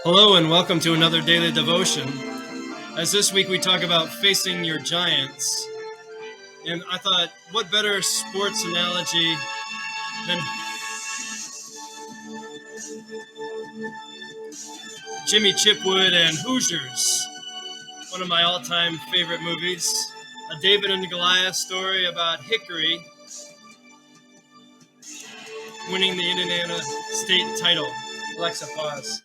Hello and welcome to another daily devotion. As this week we talk about facing your giants. And I thought, what better sports analogy than Jimmy Chipwood and Hoosiers, one of my all-time favorite movies. A David and Goliath story about Hickory winning the Indiana state title. Alexa, pause.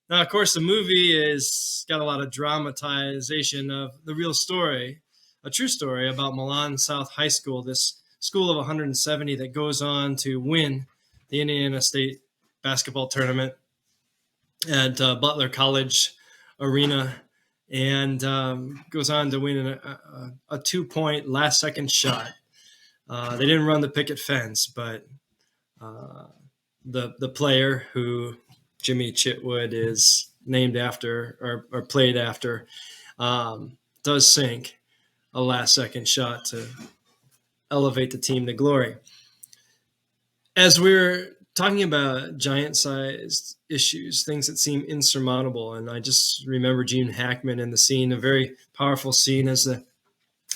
Now, of course, the movie is got a lot of dramatization of the real story, a true story about Milan South High School, this school of 170 that goes on to win the Indiana State basketball tournament at Butler College Arena, and goes on to win a 2-point last-second shot. They didn't run the picket fence, but the player who Jimmy Chitwood is named after or played after does sink a last-second shot to elevate the team to glory. As we're talking about giant-sized issues, things that seem insurmountable, and I just remember Gene Hackman in the scene, a very powerful scene as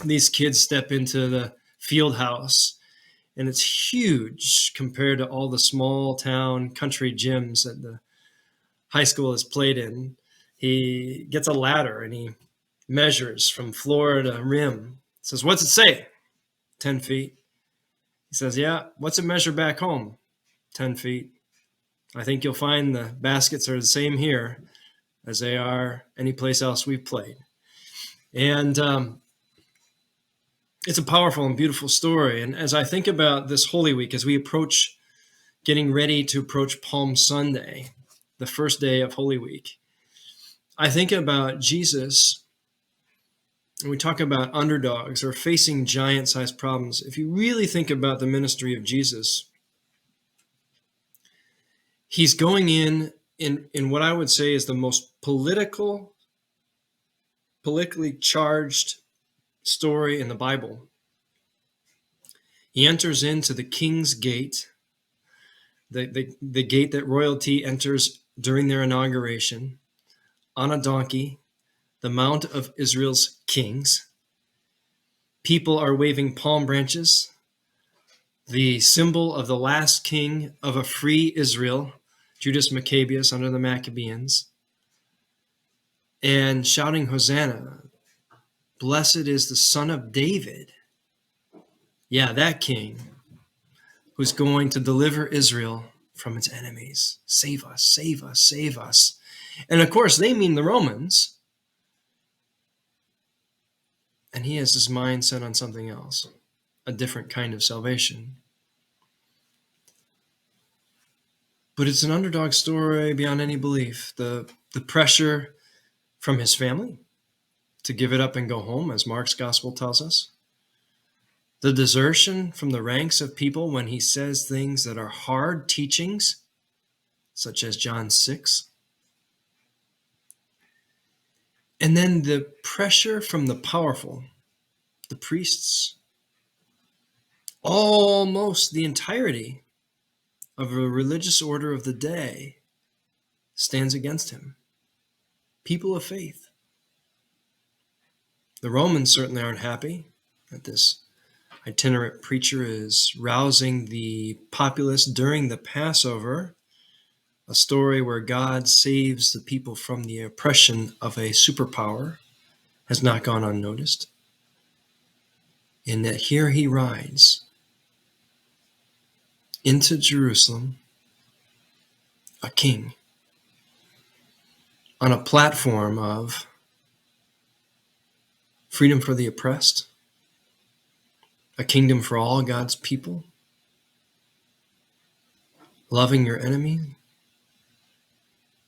these kids step into the field house, and it's huge compared to all the small-town country gyms that the high school has played in. He gets a ladder and he measures from floor to rim. Says, "What's it say?" 10 feet. He says, "Yeah, what's it measure back home?" 10 feet. "I think you'll find the baskets are the same here as they are any place else we've played." And it's a powerful and beautiful story. And as I think about this Holy Week, as we approach getting ready to approach Palm Sunday, the first day of Holy Week, I think about Jesus, and we talk about underdogs or facing giant-sized problems. If you really think about the ministry of Jesus, he's going in what I would say is the most politically charged story in the Bible. He enters into the King's Gate, the gate that royalty enters during their inauguration, on a donkey, the Mount of Israel's kings. People are waving palm branches, the symbol of the last king of a free Israel, Judas Maccabeus under the Maccabeans, and shouting Hosanna, "Blessed is the Son of David." Yeah, that king who's going to deliver Israel from its enemies. Save us, save us, save us. And of course, they mean the Romans. And he has his mind set on something else, a different kind of salvation. But it's an underdog story beyond any belief. The pressure from his family to give it up and go home, as Mark's gospel tells us. The desertion from the ranks of people when he says things that are hard teachings, such as John 6. And then the pressure from the powerful, the priests. Almost the entirety of a religious order of the day stands against him. People of faith. The Romans certainly aren't happy that this itinerant preacher is rousing the populace during the Passover, a story where God saves the people from the oppression of a superpower, has not gone unnoticed. And that here he rides into Jerusalem, a king, on a platform of freedom for the oppressed, a kingdom for all God's people, loving your enemy,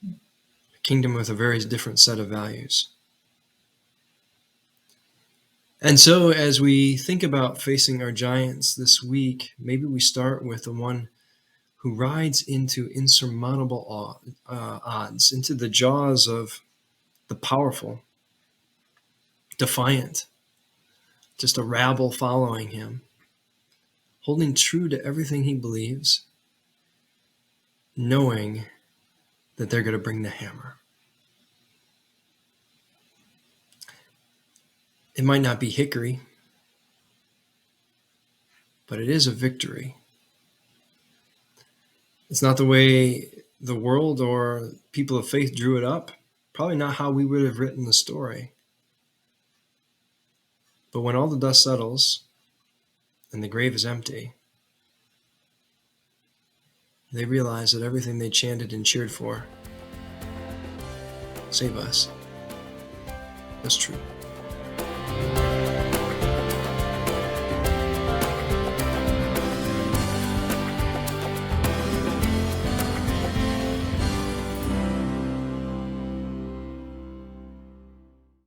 a kingdom with a very different set of values. And so as we think about facing our giants this week, maybe we start with the one who rides into insurmountable odds, into the jaws of the powerful, defiant, just a rabble following him, holding true to everything he believes, knowing that they're going to bring the hammer. It might not be hickory, but it is a victory. It's not the way the world or people of faith drew it up. Probably not how we would have written the story. But when all the dust settles and the grave is empty, they realize that everything they chanted and cheered for, save us, was true.